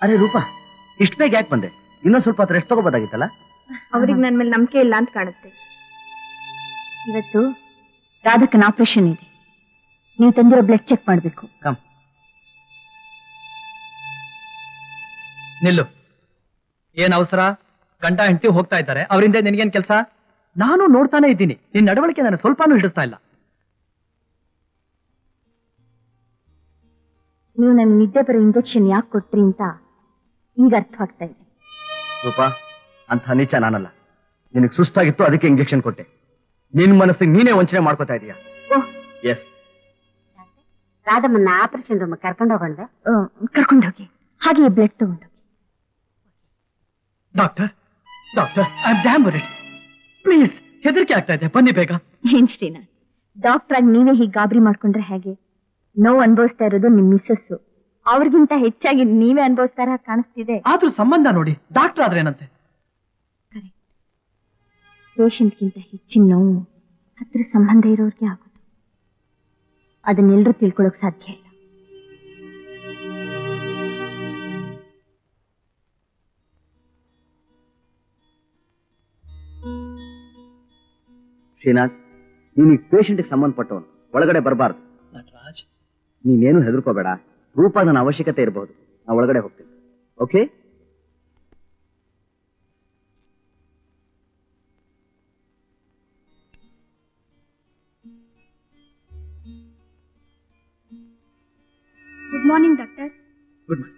ಅರೆ ರೂಪಾ, ಇಷ್ಟು ಬೇಗ ಯಾಕೆ ಬಂದೆ? ಇನ್ನೊಂದು ಸ್ವಲ್ಪ ಹೊತ್ತು ರೆಸ್ಟ್ ತಗೋಬೋದಾಗಿತ್ತಲ್ಲ? ಅವ್ರಿಗೆ ನನ್ನ ಮೇಲೆ ನಂಬಿಕೆ ಇಲ್ಲ ಅಂತ ಕಾಣುತ್ತೆ. ಇವತ್ತು ರಾಧಕ್ಕನ ಆಪರೇಷನ್ ಇದೆ, ನೀವು ತಂದಿರೋ ಬ್ಲಡ್ ಚೆಕ್ ಮಾಡಬೇಕು. ನಿಲ್ಲು. ಏನ್ ಅವಸರ? ಗಂಡ ಹೆಂಡತಿ ಹೋಗ್ತಾ ಇದ್ದಾರೆ, ಅವರಿಂದ ನಿನ್ಗೇನ್ ಕೆಲಸ? ನಾನು ನೋಡ್ತಾನೆ ಇದ್ದೀನಿ, ನಿನ್ ನಡವಳಿಕೆ ನಾನು ಸ್ವಲ್ಪನೂ ಹಿಡಿಸ್ತಾ ಇಲ್ಲ. ನೀವು ನನ್ನ ನಿದ್ದೆ ಬರೋ ಇಂಜೆಕ್ಷನ್ ಯಾಕೆ ಕೊಟ್ರಿ ಅಂತ ಈಗ ಅರ್ಥವಾಗ್ತಾ ಇದೆ. ರೂಪಾ, ಅಂತ ನೀಚ ನಾನಲ್ಲ. ನಿನಗೆ ಸುಸ್ತಾಗಿತ್ತು, ಅದಕ್ಕೆ ಇಂಜೆಕ್ಷನ್ ಕೊಟ್ಟೆ. ನಿನ್ ಮನಸ್ಸಿಗೆ ನೀನೇ ವಂಚನೆ ಮಾಡ್ಕೋತಾ ಇದೀಯಾ? ಎಸ್. ರಾಧಮ್ಮನ್ನ ಆಪರೇಷನ್ ರೂಮ್ ಕರ್ಕೊಂಡೋಗಂಡ? ಕರ್ಕೊಂಡೋಗಿ, ಹಾಗೆ ಬ್ಲಡ್ ತಗೊಂಡೋಗಿ. Doctor, doctor, I am damn worried. Please, ಹೆದರಿಕೆ ಆಗ್ತಾ ಇದೆ, ಬನ್ನಿ ಬೇಗ. ಏನ್ ಶ್ರೀನಾಥ್, ಡಾಕ್ಟರ್ ಆಗಿ ನೀವೇ ಹೀಗೆ ಗಾಬರಿ ಮಾಡ್ಕೊಂಡ್ರೆ ಹೇಗೆ? ನೋವು ಅನುಭವಿಸ್ತಾ ಇರೋದು ನಿಮ್ ಮಿಸ್ಸಸ್, ಅವ್ರಿಗಿಂತ ಹೆಚ್ಚಾಗಿ ನೀವೇ ಅನುಭವಿಸ್ತಾರ ಕಾಣಿಸ್ತಿದೆ. ಆದ್ರೂ ಸಂಬಂಧ ನೋಡಿ, ಡಾಕ್ಟರ್ ಆದ್ರೇನಂತೆ? ಕರೆಕ್ಟ್. ಪೇಷಂಟ್ಗಿಂತ ಹೆಚ್ಚಿನ ನೋವು ಹತ್ರ ಸಂಬಂಧ ಇರೋರ್ಗೆ ಆಗೋದು. ಅದನ್ನೆಲ್ಲರೂ ತಿಳ್ಕೊಳ್ಳೋಕ್ ಸಾಧ್ಯ ಇಲ್ಲ. ಶ್ರೀನಾಥ್, ನೀನು ಪೇಷಂಟ್ಗೆ ಸಂಬಂಧಪಟ್ಟವನು, ಒಳಗಡೆ ಬರಬಾರ್ದು. ನಟರಾಜ್, ನೀನೇನು ಹೆದರ್ಕೋಬೇಡ. ರೂಪಾ ನನ್ನ ಅವಶ್ಯಕತೆ ಇರಬಹುದು, ನಾ ಒಳಗಡೆ ಹೋಗ್ತೀನಿ. Okay? Good morning doctor. Good morning.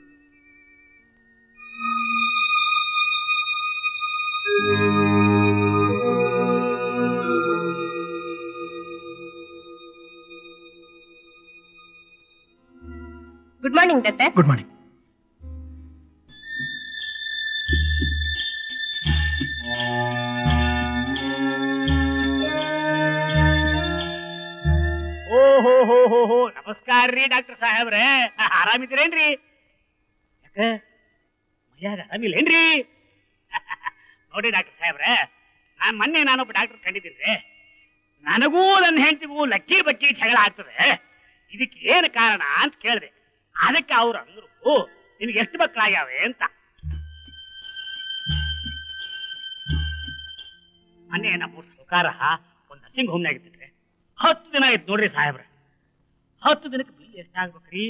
Good morning doctor. Good morning. ಓಹೋ, ನಮಸ್ಕಾರ ರೀ ಡಾಕ್ಟರ್ ಸಾಹೇಬ್ರೆ. ಆರಾಮಿದ್ದೀರೇನ್ರಿ? ಯಾಕೆ ಮೈಯಾಗ ಆರಾಮಿಲ್ಲೇನ್ರಿ? ನೋಡಿ ಡಾಕ್ಟರ್ ಸಾಹೇಬ್ರೆ, ಮೊನ್ನೆ ನಾನೊಬ್ಬ ಡಾಕ್ಟರ್ ಕಂಡಿದ್ದೀನಿ. ನನಗೂ ನನ್ನ ಹೆಂಡತಿಗೂ ಲಕ್ಕಿ ಬಕ್ಕಿ ಜಗಳ ಆಗ್ತದೆ, ಇದಕ್ಕೆ ಏನು ಕಾರಣ ಅಂತ ಕೇಳಿದೆ. ಅದಕ್ಕೆ ಅವ್ರು ಅಂದ್ರು, ನಿನ್ಗೆ ಎಷ್ಟು ಮಕ್ಕಳಾಗ್ಯಾವೆ ಅಂತ. ಮೊನ್ನೆ ನಮ್ಮ ಸರ್ಕಾರ ಒಂದು ನರ್ಸಿಂಗ್ ಹೋಮ್ನಾಗ ಇದ್ದಿದ್ರೆ 10 ದಿನ ಆಯ್ತು ನೋಡ್ರಿ ಸಾಹೇಬ್ರೆ. 10 ದಿನಕ್ಕೆ ಬಿಲ್ ಎಷ್ಟಾಗ್ಬೇಕ್ರಿ?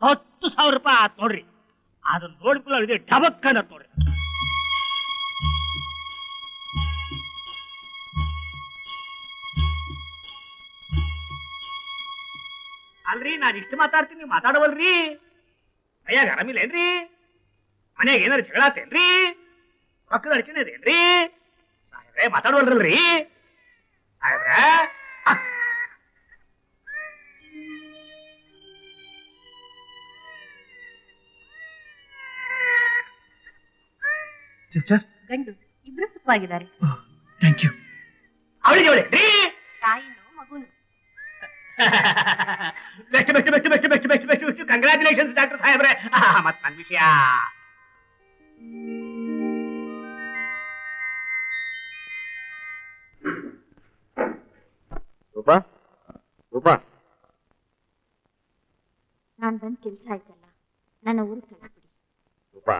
10,000 ರೂಪಾಯಿ ಆತ್ ನೋಡ್ರಿ. ಅದನ್ನ ನೋಡ್ಕೊಳ್ಳಿ ಡಬಕ್ ಅನ್ನತ್ ನೋಡ್ರಿ. ಅಲ್ರಿ, ನಾನು ಇಷ್ಟು ಮಾತಾಡ್ತೀನಿ, ಮಾತಾಡವಲ್ರಿ? ಅಯ್ಯಾಗ ಆರಾಮಿಲ್ಲೇನ್ರಿ? ಮನ್ಯಾಗ ಏನಾರು ಜಗಳ ಆತೇನ್ರಿ? ಪಕ್ಕದ ಅಡಚಣೆ ಅದೇನ್ರಿ? ಸಾಹೇಬ್ರೆ ಮಾತಾಡವಲ್ರಲ್ರಿ ಸಾಹೇಬ್ರೆ? ಸಿಸ್ಟರ್, ಗಂಡು ಇಬ್ರು ಸುಖವಾಗಿದ್ದಾರೆ. Thank you. ಅವಳಿಗೆ ತಾಯಿನೂ ಮಗುನು. ಬೆಸ್ಟ್ ಕಂಗ್ರಾಚುಲೇಷನ್ಸ್ ಡಾಕ್ಟರ್ ಸಾಹೇಬ್ರೆ. ಮತ್ ನನ್ನ ವಿಷಯ ರೂಪಾ, ರೂಪಾ, ನಾನ್ ಬಂದ್ ಕೆಲ್ಸ ಆಯ್ತಲ್ಲ, ನನ್ನ ಊರಿಗೆ ಕಳಿಸ್ಬಿಡಿ. ರೂಪಾ,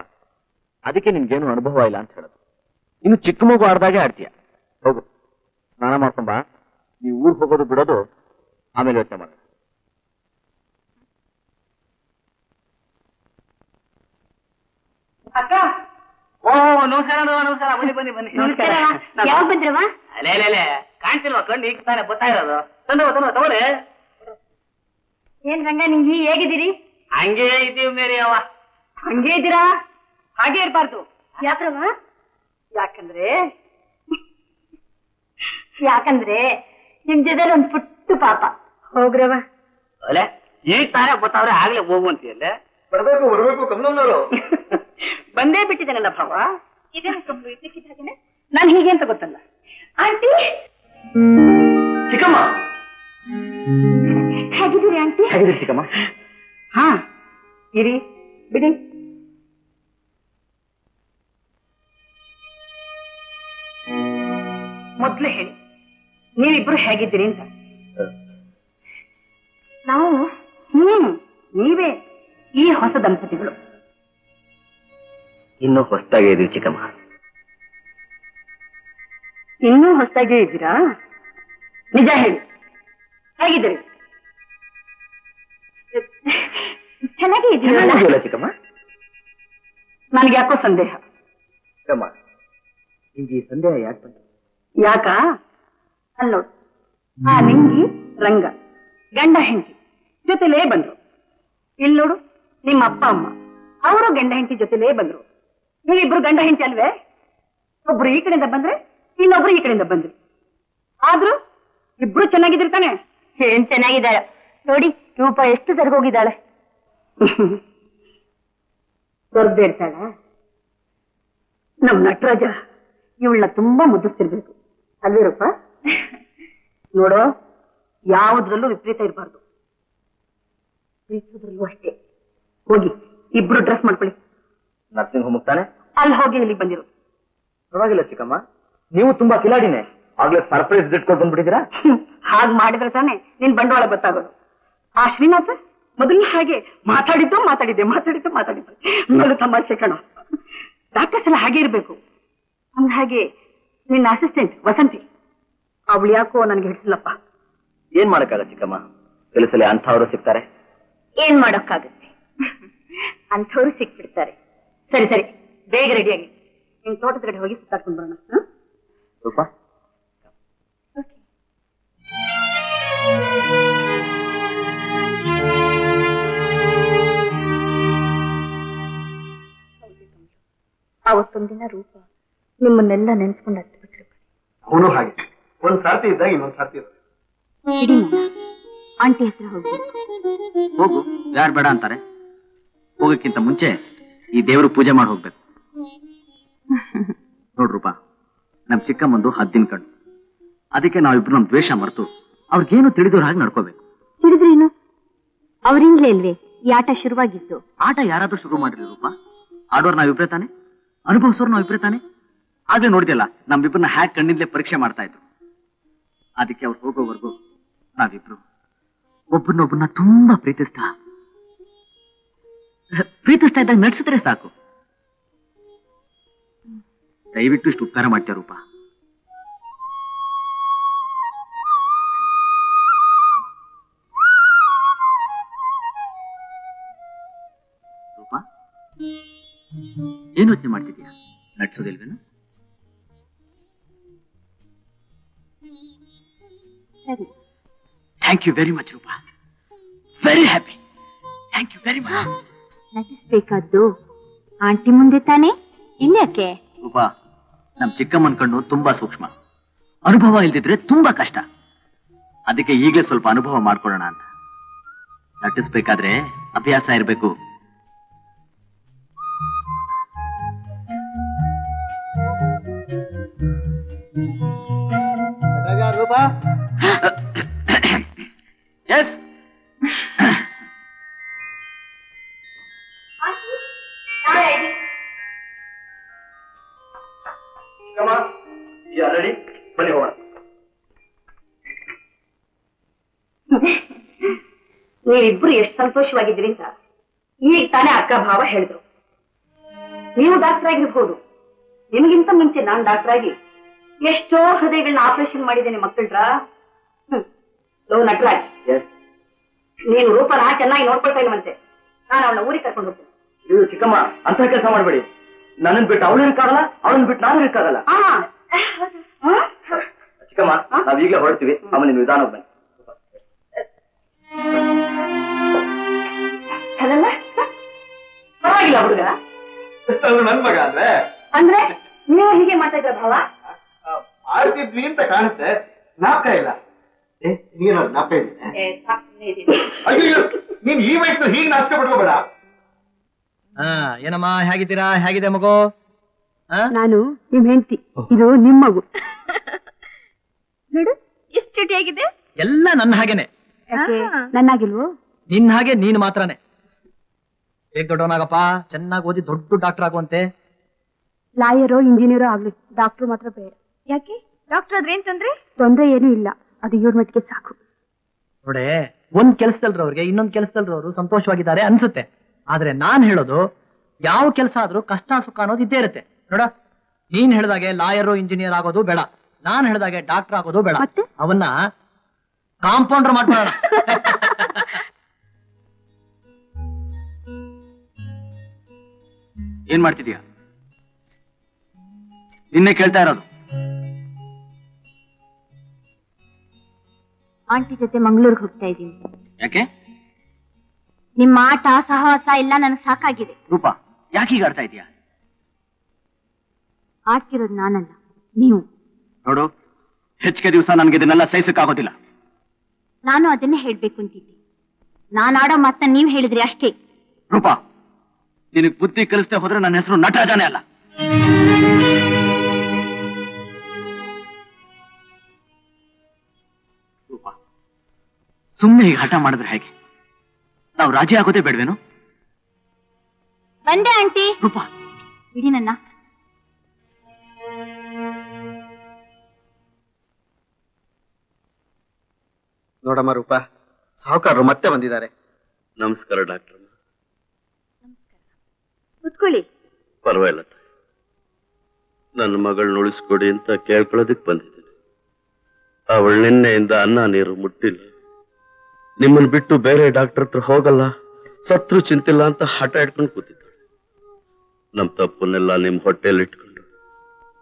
ಅದಕ್ಕೆ ನಿನ್ಗೇನು ಅನುಭವ ಇಲ್ಲ ಅಂತ ಹೇಳೋದು. ಇನ್ನು ಚಿಕ್ಕ ಮಗು ಆಡ್ದಾಗೆ ಆಡ್ತೀಯ. ಹೋಗು, ಸ್ನಾನ ಮಾಡ್ಕೊಂಬ. ನೀವು ಊರಿಗೆ ಹೋಗೋದು ಬಿಡೋದು ಆಮೇಲೆ ಯೋಚನೆ ಮಾಡೋಣ. ಅಕ್ಕ, ಓ ನಮಸ್ಕಾರ ನಮಸ್ಕಾರ. ಬನ್ನಿ ಬನ್ನಿ ಬನ್ನಿ. ಯಾವಾಗ ಬಂದ್ರವ? ಅಲ್ಲೇ ಕಾಣ್ತಿಲ್ವಾ? ಕಣ್ಣು ಈಗ ತಾನೆ ಬರ್ತಾ ಇರೋದು. ತಗೋಳೆ. ಏನ್ ರಂಗ, ನಿಂಗೆ ಹೇಗಿದ್ದೀರಿ? ಹಂಗೆ ಇದ್ದೀವಿ ಮೇರಿ ಅವ. ಹಂಗೆ ಇದ್ದೀರಾ? ಹಾಗೆ ಇರ್ಬಾರ್ದು. ಯಾಕ್ರವ? ಯಾಕಂದ್ರೆ ನಿಮ್ ಜೊತೆ ಒಂದ್ ಪುಟ್ಟು ಪಾಪ. ಹೋಗ್ರವ. ಅಲ್ಲೇ ಈಗ ತಾನೇ ಬರ್ತಾವ್ರೆ, ಆಗ್ಲೇ ಹೋಗುವಂತೀಯಲ್ಲೇ. ಬರ್ಬೇಕು ಕಮ್ಮನವರು. ಬಂದೇ ಬಿಟ್ಟಿದ್ದೇನಲ್ಲ ಭಾವ. ಇದೇನು ಕಮ್ಮಲು ಇದ್ದಕ್ಕಿದ್ದಾಗೇನೆ ನಾನು ಹೀಗೆ ಅಂತ ಗೊತ್ತಲ್ಲ. ಆಂಟಿ, ಚಿಕ್ಕಮ್ಮ ಹೇಗಿದ್ದೀರಿ ಆಂಟಿ? ಹೇಗಿದ್ದೀರಿ ಚಿಕ್ಕಮ್ಮ? ಹಾ, ಇರಿ ಬಿಡಿ. ಮೊದ್ಲು ಹೇಳಿ, ನೀವಿಬ್ರು ಹೇಗಿದ್ದೀರಿ ಅಂತ. ನಾವು ನೀವೇ ಈ ಹೊಸ ದಂಪತಿಗಳು. ಇನ್ನೂ ಹೊಸದಾಗಿ ಇದೀವಿ ಚಿಕ್ಕಮ್ಮ. ಇನ್ನೂ ಹೊಸದಾಗೇ ಇದ್ದೀರಾ? ನಿಜ ಹೇಳಿ, ಹೇಗಿದ್ದೀರಿ? ಚೆನ್ನಾಗೇ ಚೆನ್ನಾಗಿದೆಯಲ್ಲ ಚಿಕ್ಕಮ್ಮ? ನನಗೆ ಯಾಕೋ ಸಂದೇಹ. ಚಿಕ್ಕಮ್ಮ, ನಿಮ್ಗೆ ಈ ಸಂದೇಹ ಯಾಕೆ ಬಂತು? ಯಾಕ ಅಲ್ಲೋಡು, ಆ ನಿಂಗಿ ರಂಗ ಗಂಡ ಹೆಂಡತಿ ಜೊತೆಲೇ ಬಂದ್ರು. ಇಲ್ಲಿ ನೋಡು, ನಿಮ್ಮ ಅಪ್ಪ ಅಮ್ಮ ಅವರು ಗಂಡ ಹೆಂಡತಿ ಜೊತೆಲೇ ಬಂದ್ರು. ನೀವಿಬ್ರು ಗಂಡ ಹೆಂಡತಿ ಅಲ್ವೇ? ಒಬ್ರು ಈ ಕಡೆಯಿಂದ ಬಂದ್ರೆ ಇನ್ನೊಬ್ರು ಈ ಕಡೆಯಿಂದ ಬಂದ್ರಿ. ಆದ್ರೂ ಇಬ್ರು ಚೆನ್ನಾಗಿದ್ರಿ ತಾನೆ? ಏನ್ ಚೆನ್ನಾಗಿದ್ದಾಳೆ ನೋಡಿ, ರೂಪ ಎಷ್ಟು ಸರಿಗೋಗಿದ್ದಾಳೆ. ಇರ್ತಾಳ ನಮ್ ನಟರಾಜ ಇವಳನ್ನ ತುಂಬಾ ಮುದ್ದಿಸ್ತಿರ್ಬೇಕು ಅಲ್ವೇ ರೂಪ? ನೋಡೋ, ಯಾವುದ್ರಲ್ಲೂ ವಿಪರೀತ ಇರಬಾರ್ದು, ಪ್ರೀತಿಸೋದ್ರಲ್ಲೂ ಅಷ್ಟೇ. ಹೋಗಿ ಇಬ್ರು ಡ್ರೆಸ್ ಮಾಡ್ಕೊಳ್ಳಿ. ನರ್ಸಿಂಗ್ ಹೋಮ್ ತಾನೆ? ಅಲ್ಲಿ ಹೋಗಿ ಇಲ್ಲಿಗೆ ಬಂದಿರು. ಪರವಾಗಿಲ್ಲ ಚಿಕ್ಕಮ್ಮ, ನೀವು ತುಂಬಾ ಕಿಲಾಡಿನೇ. ಆಗ್ಲೇ ಸರ್ಪ್ರೈಸ್ ಇಟ್ಕೊಂಡು ಬಂದ್ಬಿಟ್ಟಿದ್ದೀರಾ. ಹಾಗೆ ಮಾಡಿದ್ರೆ ತಾನೆ ನಿನ್ ಬಂಡವಾಳ ಗೊತ್ತಾಗೋದು. ಆ ಶ್ರೀನಾಥ್ ಮೊದಲನೇ ಹಾಗೆ ಮಾತಾಡಿದ್ದೆ ನೋಡು ತಮಾಷೆ ಕಣೋ. ಡಾಕ್ಟರ್ಸ್ ಎಲ್ಲ ಹಾಗೆ ಇರ್ಬೇಕು. ಅಂದ ಹಾಗೆ ನಿನ್ನ ಅಸಿಸ್ಟೆಂಟ್ ವಸಂತಿ, ಅವಳು ಯಾಕೋ ನನ್ಗೆ ಹಿಡಿಸಿಲ್ಲಪ್ಪ. ಏನ್ ಮಾಡಕ್ಕಾಗತ್ತೆ ಚಿಕ್ಕಮ್ಮ, ಕೆಲಸಲ್ಲಿ ಅಂಥವ್ರು ಸಿಗ್ತಾರೆ. ಏನ್ ಮಾಡೋಕ್ಕಾಗತ್ತೆ, ಅಂಥವ್ರು ಸಿಕ್ಬಿಡ್ತಾರೆ. ಸರಿ ಸರಿ, ಬೇಗ ರೆಡಿಯಾಗಿ ನಿನ್ ತೋಟದ ಕಡೆ ಹೋಗಿ ಸುತ್ತಾಡ್ಕೊಂಡು ಬರೋಣ. ರೂಪ, ಅವತ್ತೊಂದಿನ ರೂಪ ನಿಮ್ಮನ್ನೆಲ್ಲ ನೆನ್ಸ್ಕೊಂಡು ಹತ್ತು ಬಿಟ್ರು. ಅವನು ಹಾಗೆ ಒಂದ್ ಸರ್ತಿ ಇದ್ದಾಗ ಇನ್ನೊಂದ್ ಸರ್ತಿ ಇರೋದು. ಇಡೀ ಆಂಟಿ ಹತ್ರ ಹೋಗಿ ಹೋಗು, ಯಾರು ಬೇಡ ಅಂತಾರೆ? ಹೋಗಕ್ಕಿಂತ ಮುಂಚೆ ಈ ದೇವರು ಪೂಜೆ ಮಾಡಿ ಹೋಗ್ಬೇಕು. ನೋಡ್ರೂಪ, ನಮ್ ಚಿಕ್ಕಮ್ಮಂದು ಹದ್ದಿನ ಕಣ್ಣು. ಅದಕ್ಕೆ ನಾವಿಬ್ರು ನಮ್ ದ್ವೇಷ ಮರೆತು ಅವ್ರಿಗೇನು ತಿಳಿದವ್ರ ಹಾಗೆ ನಡ್ಕೋಬೇಕು. ತಿಳಿದ್ರೇನು? ಅವರಿಂದಲೇ ಇಲ್ವೇ ಈ ಆಟ ಶುರುವಾಗಿತ್ತು. ಆಟ ಯಾರಾದ್ರೂ ಶುರು ಮಾಡಿರಿ ರೂಪ. ಆಡೋರು ನಾವಿಬ್ರೇ ತಾನೆ, ಅನುಭವಿಸೋರು ನಾವಿಬ್ರೇ ತಾನೆ. ಆಗ್ಲೇ ನೋಡಿದೆಲ್ಲ, ನಮ್ಮಿಬ್ಬರನ್ನ ಹ್ಯಾಕ್ ಕಣ್ಣಿಂದಲೇ ಪರೀಕ್ಷೆ ಮಾಡ್ತಾ ಇದ್ರು. ಅದಕ್ಕೆ ಅವ್ರು ಹೋಗೋವರೆಗೂ ನಾವಿಬ್ರು ಒಬ್ಬರನ್ನೊಬ್ಬರನ್ನ ತುಂಬಾ ಪ್ರೀತಿಸ್ತಾ ಇದ್ದಾಗ ನಡ್ಸಿದ್ರೆ ಸಾಕು. ದಯವಿಟ್ಟು ಇಷ್ಟು ಉಪಕಾರ ಮಾಡ್ತೀಯ ರೂಪ. ರೂಪ, ಏನು ಯೋಚನೆ ಮಾಡ್ತಿದ್ಯಾ? ನಡ್ಸೋದಿಲ್ವೇನು? ಸರಿ, thank you very much Roopa. Very happy. Thank you very much. ನಟಿಸ್ಬೇಕಾದ್ದು ಆಂಟಿ ಮುಂದೆ ತಾನೆ, ಇನ್ಯಾಕೆ? ರೂಪ, ನಮ್ ಚಿಕ್ಕಮ್ಮನ ಕಣ್ಣು ತುಂಬಾ ಸೂಕ್ಷ್ಮ. ಅನುಭವ ಇಲ್ದಿದ್ರೆ ತುಂಬಾ ಕಷ್ಟ. ಅದಕ್ಕೆ ಈಗಲೇ ಸ್ವಲ್ಪ ಅನುಭವ ಮಾಡ್ಕೊಳ್ಳೋಣ ಅಂತ. ನಟಿಸ್ಬೇಕಾದ್ರೆ ಅಭ್ಯಾಸ ಇರಬೇಕು. ರೂಪ, ಎಸ್, ರೆಡಿ, ಬನ್ನಿ ಹೋಗೋಣ. ನೀವಿಬ್ರು ಎಷ್ಟು ಸಂತೋಷವಾಗಿದ್ರಿ ಅಂತ ಈಗ ತಾನೇ ಅಕ್ಕ ಭಾವ ಹೇಳಿದ್ರು. ನೀವು ಡಾಕ್ಟರ್ ಆಗಿರ್ಬೋದು, ನಿಮಗಿಂತ ಮುಂಚೆ ನಾನು ಡಾಕ್ಟರ್ ಆಗಿ ಎಷ್ಟೋ ಹೃದಯಗಳನ್ನ ಆಪರೇಷನ್ ಮಾಡಿದ್ದೇನೆ ಮಕ್ಕಳ್ರ. ಲೋ ನಟರಾಜ್, ನೀನು ರೂಪನ ಚೆನ್ನಾಗಿ ನೋಡ್ಕೊಳ್ತಾ ಇಲ್ವಂತೆ. ನಾನು ಅವಳ ಊರಿಗೆ ಕರ್ಕೊಂಡು ಹೋಗ್ತೇನೆ. ಇದು ಚಿಕ್ಕಮ್ಮ, ಅಂತ ಕೆಲಸ ಮಾಡಬೇಡಿ. ನನ್ನನ್ ಬಿಟ್ಟು ಅವಳು ಇರಕ್ಕಾಗಲ್ಲ, ಅವಳನ್ನ ಬಿಟ್ಟು ನಾನು ಇರಕ್ಕಾಗಲ್ಲ. ಚಿಕ್ಕಮ್ಮ, ನಾವ್ ಈಗಲೇ ಹೊರಡ್ತೀವಿ. ಆಮೇಲೆ ನೀವು ನಿಧಾನ ಬನ್ನಿ. ಅದಲ್ಲ ಪರವಾಗಿಲ್ಲ ಹುಡುಗ. ನನ್ ಮಗ ಅಂದ್ರೆ ಅಂದ್ರೆ ನೀವು ಹೀಗೆ ಮಾಡ್ತಾ ಇದ್ರ ಭಾವ? ಆಡ್ತಿದ್ವಿ ಅಂತ ಕಾಣುತ್ತೆ, ಜ್ಞಾಪಕ ಇಲ್ಲ. ನೀನು ಜ್ಞಾಪಕ ಇದೆ. ಅಯ್ಯೋ, ನೀನ್ ಈ ವಯಸ್ಸು ಹೀಗೆ ನಾಚಿಕೆ ಪಡ್ಕೋಬೇಡ. ಏನಮ್ಮ, ಹೇಗಿದ್ದೀರಾ? ಹೇಗಿದೆ ಮಗು? ನಾನು ನಿಮ್ ಹೆಂಡತಿ, ಇದು ನಿಮ್ ಮಗು. ನೋಡು ಎಷ್ಟು ಚುಟಿಯಾಗಿದೆ. ಎಲ್ಲ ನನ್ನ ಹಾಗೇನೆ. ನನ್ನಾಗಿಲ್ವೋ? ನಿನ್ನ ಹಾಗೆ ನೀನು ಮಾತ್ರನೇ. ಹೇಗ್ ದೊಡ್ಡವನಾಗಪ್ಪ, ಚೆನ್ನಾಗಿ ಓದಿ ದೊಡ್ಡ ಡಾಕ್ಟರ್ ಆಗುವಂತೆ. ಲಾಯರೋ ಇಂಜಿನಿಯರೋ ಆಗ್ಲಿ, ಡಾಕ್ಟರ್ ಮಾತ್ರ ಬೇಡ. ಯಾಕೆ? ಡಾಕ್ಟರ್ ಆದ್ರೆ ಏನ್ ತೊಂದ್ರೆ ಏನೂ ಇಲ್ಲ. ಅದು ಇವ್ರ ಮಟ್ಟಿಗೆ ಸಾಕು. ನೋಡೆ, ಒಂದ್ ಕೆಲಸದಲ್ರವ್ರಿಗೆ ಇನ್ನೊಂದ್ ಕೆಲಸದಲ್ರವ್ರು ಸಂತೋಷವಾಗಿದ್ದಾರೆ ಅನ್ಸುತ್ತೆ. ಆದ್ರೆ ನಾನ್ ಹೇಳೋದು, ಯಾವ ಕೆಲಸ ಆದ್ರೂ ಕಷ್ಟ ಸುಖ ಅನ್ನೋದು ಇದ್ದೇ ಇರುತ್ತೆ ನೋಡ. ನೀನ್ ಹೇಳ್ದಾಗೆ ಲಾಯರು ಇಂಜಿನಿಯರ್ ಆಗೋದು ಬೇಡ, ನಾನ್ ಹೇಳ್ದಾಗೆ ಡಾಕ್ಟರ್ ಆಗೋದು ಬೇಡ. ಅವನ್ನ ಕಾಂಪೌಂಡರ್ ಮಾಡ್ಕೊಳ್ಳೋಣ. ಏನ್ ಮಾಡ್ತಿದೀಯ? ನಿನ್ನೆ ಕೇಳ್ತಾ ಇರೋದು. ಆಂಟಿ ಜೊತೆ ಮಂಗಳೂರಿಗೆ ಹೋಗ್ತಾ ಇದ್ದೀನಿ. ಯಾಕೆ? ನಿಮ್ಮ ಆಟ ಸಹವಾಸ ಎಲ್ಲ ನನಗೆ ಸಾಕಾಗಿದೆ. ರೂಪಾ, ಯಾಕೆ ಈಗ ಆಡ್ತಾ ಇದೀಯಾ? ಆಡ್ತಿರೋದು ನಾನಲ್ಲ, ನೀವು. ನೋಡು, ಹೆಚ್ಚಿಗೆ ದಿವಸ ನನ್ಗೆ ಇದನ್ನೆಲ್ಲ ಸಹಿಸಕ್ಕಾಗೋದಿಲ್ಲ. ನಾನು ಅದನ್ನೇ ಹೇಳ್ಬೇಕು ಅಂತಿದ್ದೆ. ನಾನು ಆಡೋ ಮಾತನ್ನ ನೀವ್ ಹೇಳಿದ್ರಿ ಅಷ್ಟೇ. ರೂಪಾ, ನಿನಗ್ ಬುದ್ಧಿ ಕಲಿಸ್ದೆ ಹೋದ್ರೆ ನನ್ನ ಹೆಸರು ನಟರಾಜನೇ ಅಲ್ಲ. ರೂಪಾ, ಸುಮ್ಮನೆ ಈಗ ಹಠ ಮಾಡಿದ್ರೆ ಹೇಗೆ? ನಾವು ರಾಜಿ ಆಗೋದೇ ಬೇಡವೇನು? ಬಂದೆ ಆಂಟಿ. ರೂಪಾ, ಬಿಡಿ ನನ್ನ. ನೋಡಮ್ಮ ರೂಪಾ, ಸಾಹುಕಾರರು ಮತ್ತೆ ಬಂದಿದ್ದಾರೆ. ನಮಸ್ಕಾರ ಡಾಕ್ಟರ್. ಕುತ್ಕೊಳ್ಳಿ. ಪರವಾಗಿಲ್ಲ, ನನ್ನ ಮಗಳನ್ನ ಉಳಿಸ್ಕೊಡಿ ಅಂತ ಕೇಳ್ಕೊಳ್ಳೋದಕ್ಕೆ ಬಂದಿದ್ದೀನಿ. ಅವಳು ನಿನ್ನೆಯಿಂದ ಅನ್ನ ನೀರು ಮುಟ್ಟಿಲ್ಲ. ನಿಮ್ಮನ್ನು ಬಿಟ್ಟು ಬೇರೆ ಡಾಕ್ಟರ್ ಹತ್ರ ಹೋಗಲ್ಲ, ಸತ್ರು ಚಿಂತಿಲ್ಲ ಅಂತ ಹಠ ಇಟ್ಕೊಂಡು ಕೂತಿದ್ದಾಳೆ. ನಮ್ಮ ತಪ್ಪನ್ನೆಲ್ಲ ನಿಮ್ಮ ಹೊಟ್ಟೆಯಲ್ಲಿ ಇಟ್ಕೊಂಡು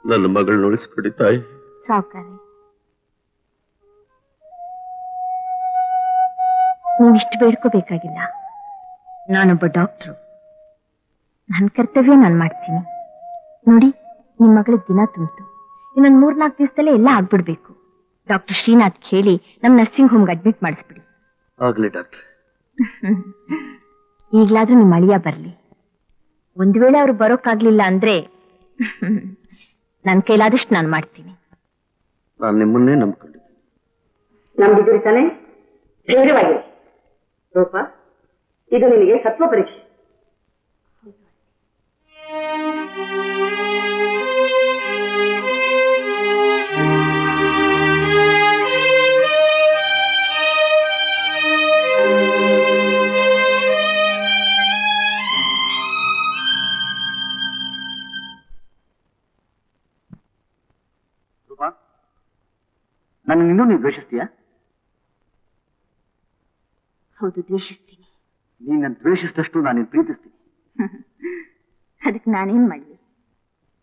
ನನ್ನ ಮಗಳನ್ನ ಉಳಿಸ್ಕೊಡಿ ತಾಯಿ. ಸಾವುಕಾರಿ, ನೀವಿಷ್ಟು ಬೇಡ್ಕೋಬೇಕಾಗಿಲ್ಲ. ನಾನೊಬ್ಬ ಡಾಕ್ಟ್ರು, ನನ್ನ ಕರ್ತವ್ಯ ನಾನು ಮಾಡ್ತೀನಿ. ನೋಡಿ, ನಿಮ್ಮ ಮಗಳಿಗೆ ದಿನ ತುಂಬಿತು. ಇನ್ನೊಂದು 3-4 ದಿವಸದಲ್ಲೇ ಎಲ್ಲ ಆಗ್ಬಿಡ್ಬೇಕು. ಡಾಕ್ಟರ್ ಶ್ರೀನಾಥ್ ಹೇಳಿ ನಮ್ಮ ನರ್ಸಿಂಗ್ ಹೋಮ್ಗೆ ಅಡ್ಮಿಟ್ ಮಾಡಿಸ್ಬಿಡಿ. ಆಗ್ಲಿ ಡಾಕ್ಟರ್. ಈಗ್ಲಾದ್ರೂ ನಿಮ್ಮ ಅಳಿಯ ಬರ್ಲಿ. ಒಂದು ವೇಳೆ ಅವ್ರು ಬರೋಕ್ಕಾಗ್ಲಿಲ್ಲ ಅಂದ್ರೆ ನನ್ನ ಕೈಲಾದಷ್ಟು ನಾನು ಮಾಡ್ತೀನಿ. ನಾನು ನಿಮ್ಮನ್ನೇ ನಂಬ್ಕೊಂಡಿದ್ದೀನಿ. ನಂಬಿದ್ರಿ ತಾನೆ? ಧೈರ್ಯವಾಗಿ ರೂಪ, ಇದು ನಿನಗೆ ಸತ್ವ ಪರೀಕ್ಷೆ. ರೂಪಾ, ನನ್ನ ಇನ್ನೂ ನೀವು ದ್ವೇಷಿಸ್ತೀಯಾ? ಹೌದು, ದ್ವೇಷಿಸ್ತೀನಿ. ನೀನ್ ನನ್ನ ದ್ವೇಷಿಸಿದಷ್ಟು ನಾನು ಪ್ರೀತಿಸ್ತೀನಿ. ಅದಕ್ಕೆ ನಾನೇನ್ ಮಾಡ್ಲಿ?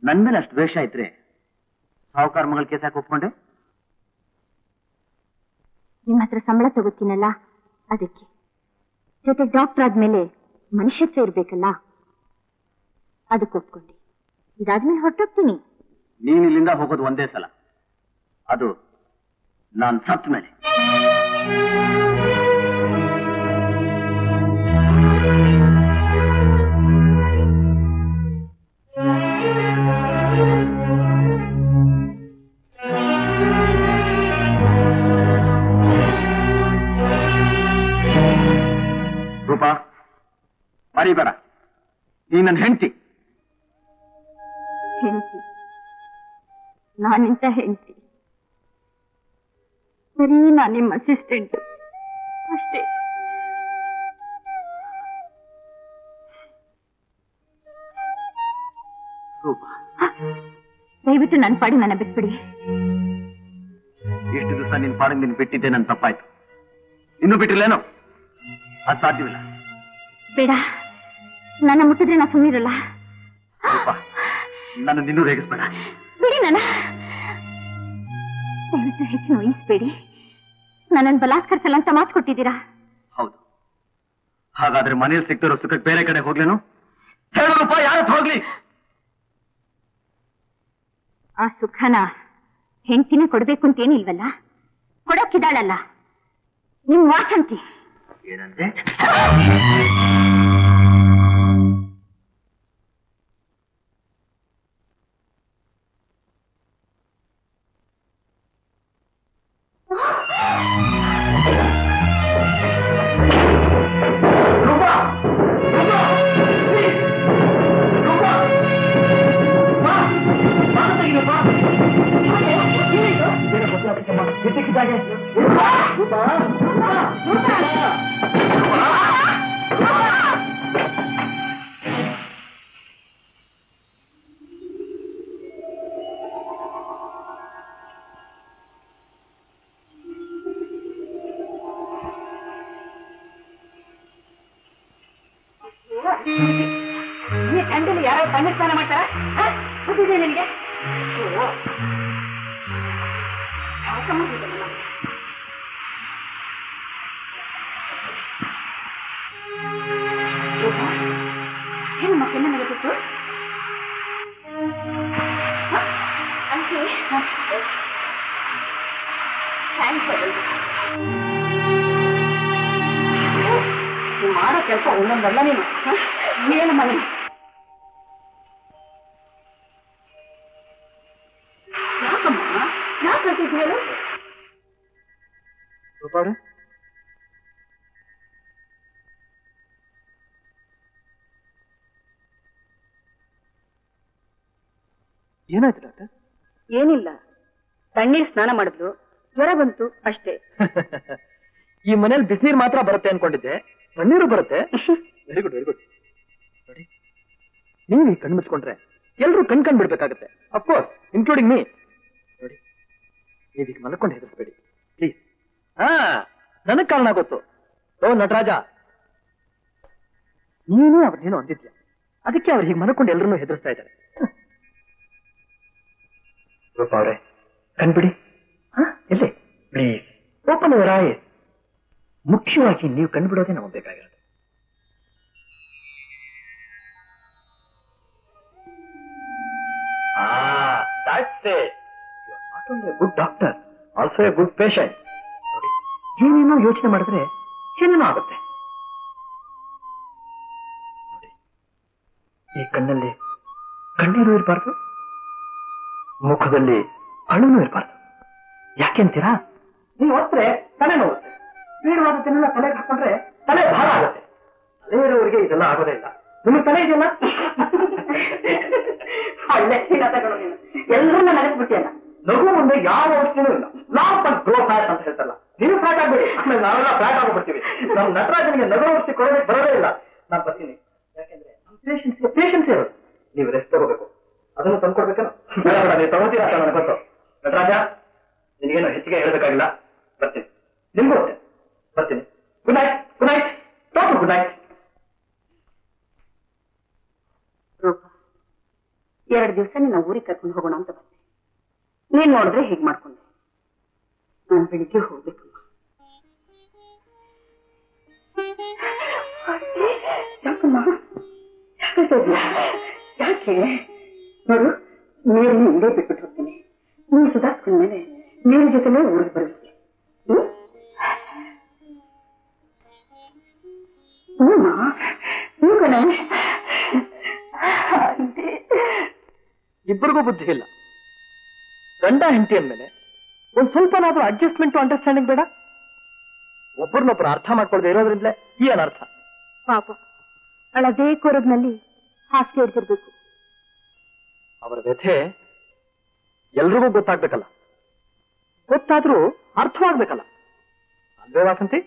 ನನ್ ಮೇಲೆ ಅಷ್ಟು ದ್ವೇಷ ಇದ್ರೆ ಸಾಹುಕಾರ ಮಗಳ ಕೇಸ್ ಯಾಕೆ ಒಪ್ಕೊಂಡೆ? ನಿಮ್ಮ ಹತ್ರ ಸಂಬಳ ತಗೋತೀನಲ್ಲ, ಅದಕ್ಕೆ. ಜೊತೆ ಡಾಕ್ಟರ್ ಆದ್ಮೇಲೆ ಮನುಷ್ಯತ್ವ ಇರ್ಬೇಕಲ್ಲ, ಅದಕ್ಕೆ ಒಪ್ಕೊಂಡೆ. ಇದಾದ್ಮೇಲೆ ಹೊರಟೋಗ್ತೀನಿ. ನೀನ್ ಇಲ್ಲಿಂದ ಹೋಗೋದು ಒಂದೇ ಸಲ, ಅದು ನಾನ್ ಸತ್ತ ಮೇಲೆ. ರೂಪಾ, ಮರಿಬೇಡ, ನೀ ನನ್ನ ಹೆಂಡತಿ. ಹೆಂಡತಿ? ನಾನಿಂತ ಹೆಂಡತಿ? ಬರೀ ನಾನು ನಿಮ್ಮ ಅಸಿಸ್ಟೆಂಟ್ ಅಷ್ಟೇ. ರೂಪಾ, ದಯವಿಟ್ಟು ನನ್ನ ಪಾಡಿ ನನ್ನ ಬಿಟ್ಬಿಡಿ. ಎಷ್ಟು ದಿವಸ ನಿನ್ ಪಾಡಿಗೆ ನೀನ್ ಬಿಟ್ಟಿದ್ದೆ ನನ್ನ ತಪ್ಪಾಯ್ತು. ಇನ್ನೂ ಬಿಟ್ಟಿರ್ಲೇನೋ? ಅದು ಸಾಧ್ಯವಿಲ್ಲ. ಬೇಡ, ನನ್ನ ಮುಟ್ಟಿದ್ರೆ ನಾ ಸುಮ್ಮನಿರಲ್ಲ. ರೂಪಾ, ನನ್ನ ನಿನ್ನೂ ರೇಗಿಸ್ಬೇಡ. ಬಿಡಿ ನನ್ನ. ದಯವಿಟ್ಟು ಹೆಚ್ಚು ನೋಯಿಸ್ಬೇಡಿ. ನನ್ನನ್ನು ಬಲಾತ್ಕರಿಸಲ್ಲ ಅಂತ ಮಾತು ಕೊಟ್ಟಿದ್ದೀರಾ? ಹೌದು. ಹಾಗಾದ್ರೆ ಮನೇಲಿ ಸಿಗ್ತಿರೋ ಸುಖಕ್ಕೆ ಬೇರೆ ಕಡೆ ಹೋಗ್ಲೇನು? ಹೇಳು ರೂಪಾ, ಯಾರತ್ ಹೋಗ್ಲಿ? ಆ ಸುಖನ ಹೆಂಡತಿನೇ ಕೊಡ್ಬೇಕು ಅಂತೇನಿಲ್ವಲ್ಲ? ಕೊಡೋಕಿದ್ದಾಳಲ್ಲ ನಿಮ್ ವಾಸಂತಿ. ಏನಂತೆ? ಈ ಗಂಡಲ್ಲಿ ಯಾರೋ ತಣ್ಣೀರ್ ಸ್ನಾನ ಮಾಡ್ತಾರ ಗೊತ್ತಿದೆ ನಿನಗೆ ಏನು ಮಕ್ಕಳನ್ನ ನಗತ್ತಿತ್ತು ನೀವು ಮಾಡೋ ಕೆಲಸ ಒಂದೊಂದಲ್ಲ ನೀನು ಏನು ಮನೆ ಯಾಕಮ್ಮ ಯಾಕೆ ಹೇಳ್ತಿದ್ದೀಯಲ್ಲ ಏನಾಯ್ತು ಡಾಕ್ಟರ್? ಏನಿಲ್ಲ ತಣ್ಣೀರ್ ಸ್ನಾನ ಮಾಡಿದ್ಲು ಜ್ವರ ಬಂತು ಅಷ್ಟೇ ಈ ಮನೇಲಿ ಬಿಸಿನೀರು ಮಾತ್ರ ಬರುತ್ತೆ ಅನ್ಕೊಂಡಿದ್ದೆ, ತಣ್ಣೀರು ಬರುತ್ತೆ. Very good very good. ನೋಡಿ, ನೀವು ಈ ಕಣ್ಣು ಮುಚ್ಕೊಂಡ್ರೆ ಎಲ್ಲರೂ ಕಣ್ ಬಿಡ್ಬೇಕಾಗತ್ತೆ, ಅಫ್ಕೋರ್ಸ್ ಇನ್ಕ್ಲೂಡಿಂಗ್ ಮೀ. ನೋಡಿ, ನೀವೀಗ ಮಲ್ಕೊಂಡು ಹೆದರ್ಸ್ಬೇಡಿ ಪ್ಲೀಸ್. ನನಗ್ ಕಾರಣ ಗೊತ್ತು. ಓ ನಟರಾಜ, ನೀನು ಅವ್ರನ್ನೇನು ಅಂದಿದ್ಯಾ, ಅದಕ್ಕೆ ಅವ್ರು ಹೀಗೆ ಮಲ್ಕೊಂಡು ಎಲ್ಲರನ್ನೂ ಹೆದರ್ಸ್ತಾ ಇದ್ದಾರೆ. ಅವ್ರೆ ಕಣ್ಬಿಡಿ, ಎಲ್ಲಿ ಪ್ಲೀಸ್ ಓಪನ್ ಯುವರ್ ಐಸ್. ಮುಖ್ಯವಾಗಿ ನೀವು ಕಂಡುಬಿಡೋದೇ ನಮಗೆ ಬೇಕಾಗಿರೋದು. Not only A good doctor, also A good patient. ಏನೇನೋ ಯೋಚನೆ ಮಾಡಿದ್ರೆ ಏನೇನೋ ಆಗುತ್ತೆ. ನೋಡಿ, ಈ ಕಣ್ಣಲ್ಲಿ ಕಣ್ಣೀರು ಇರಬಾರ್ದು, ಮುಖದಲ್ಲಿ ಅಳುನೂ ಇರಬಾರ್ದು. ಯಾಕೆಂತೀರಾ? ನೀವು ಹೊತ್ತರೆ ತಲೆ ನೋವುತ್ತೆ, ತೀವ್ರವಾದದ್ದನ್ನೆಲ್ಲ ತಲೆಗೆ ಹಾಕೊಂಡ್ರೆ ತಲೆ ಭಾರ ಆಗುತ್ತೆ. ತಲೆ ಇರೋರಿಗೆ ಇದೆಲ್ಲ ಆಗೋದೇ ಇಲ್ಲ. ನಿಮಗೆ ತಲೆ ಇದೆಯಲ್ಲ? ಒಳ್ಳೆ ಎಲ್ಲರನ್ನ ನಡೆಸ್ಬಿಟ್ಟಿಯಲ್ಲ. ನಗು ಮುಂದೆ ಯಾವ ಔಷಧಿನೂ ಇಲ್ಲ. ಲಾಸ್ ಅಂಡ್ ಗ್ರೋ ಫ್ಯಾಟ್ ಅಂತ ಹೇಳ್ತಾರಲ್ಲ, ನೀವು ಫ್ಯಾಟ್ ಆಗ್ಬೇಡಿ, ಆಮೇಲೆ ನಾವೆಲ್ಲ ಫ್ಯಾಟ್ ಆಗೋಗ್ಬಿಡ್ತೀವಿ. ನಮ್ಮ ನಟರಾಜನಿಗೆ ನಗು ಔಷಧಿ ಕೊಡೋದಕ್ಕೆ ಬರೋದೇ ಇಲ್ಲ. ನಾನು ಬರ್ತೀನಿ, ಯಾಕೆಂದ್ರೆ ನಮ್ಮ ಪೇಷನ್ಸ್ ಇರೋದು. ನೀವು ರೆಸ್ಟ್ ತಗೋಬೇಕು, ಅದನ್ನು ತಂದ್ಕೊಡ್ಬೇಕೇನೋ? ಬೇಡ ಬೇಡ, ನೀವು ತಗೋತೀರಾ ಅಂತ ನನಗೆ ಗೊತ್ತು. ನಟರಾಜ, ನಿನಗೇನು ಹೆಚ್ಚಿಗೆ ಹೇಳ್ಬೇಕಾಗಿಲ್ಲ, ಬರ್ತೀನಿ. ನಿಮ್ಗೂ ಅಷ್ಟೇ, ಬರ್ತೀನಿ. Good night. Good night doctor, good night. ರೂಪ, 2 ದಿವಸ ನಿನ್ನ ಊರಿಗೆ ಕರ್ಕೊಂಡು ಹೋಗೋಣ ಅಂತ ಬಂದೆ. ನೀನ್ ನೋಡಿದ್ರೆ ಹೀಗೆ ಮಾಡ್ಕೊಂಡೆ. ನಾನು ಬೆಳಿಗ್ಗೆ ಹೋಗ್ಬೇಕು. ಯಾಕಮ್ಮ ಯಾಕೆ ನೋಡು, ನೀರು ಹಿಂದೆ ಬಿಟ್ಬಿಟ್ಟು ಹೋಗ್ತೀನಿ. ನೀರು ಸುಧಾರಿಸ್ಕೊಂಡ್ಮೇಲೆ ನೀರ ಜೊತೆಲೇ ಊರಿಗೆ ಬರಬೇಕು. ಇಬ್ಬರಿಗೂ ಬುದ್ಧಿ ಇಲ್ಲ. ಗಂಡ ಹೆಂಡತಿ ಅಂದ್ಮೇಲೆ ಒಂದ್ ಸ್ವಲ್ಪನಾದ್ರೂ ಅಡ್ಜಸ್ಟ್ಮೆಂಟ್ ಅಂಡರ್ಸ್ಟ್ಯಾಂಡಿಂಗ್ ಬೇಡ? ಒಬ್ಬರನ್ನೊಬ್ಬರು ಅರ್ಥ ಮಾಡ್ಕೊಳ್ದೆ ಇರೋದ್ರಿಂದಲೇ ಈ ಅನರ್ಥ. ಪಾಪ, ಅಳದೇ ಕೊರಗ್ನಲ್ಲಿ ಹಾಸಿಗೆ ಹಿಡ್ದಿರ್ಬೇಕು. ಅವರ ವ್ಯಥೆ ಎಲ್ರಿಗೂ ಗೊತ್ತಾಗ್ಬೇಕಲ್ಲ, ಗೊತ್ತಾದ್ರೂ ಅರ್ಥವಾಗ್ಬೇಕಲ್ಲ ಅಲ್ವೇ ವಾಸಂತಿ?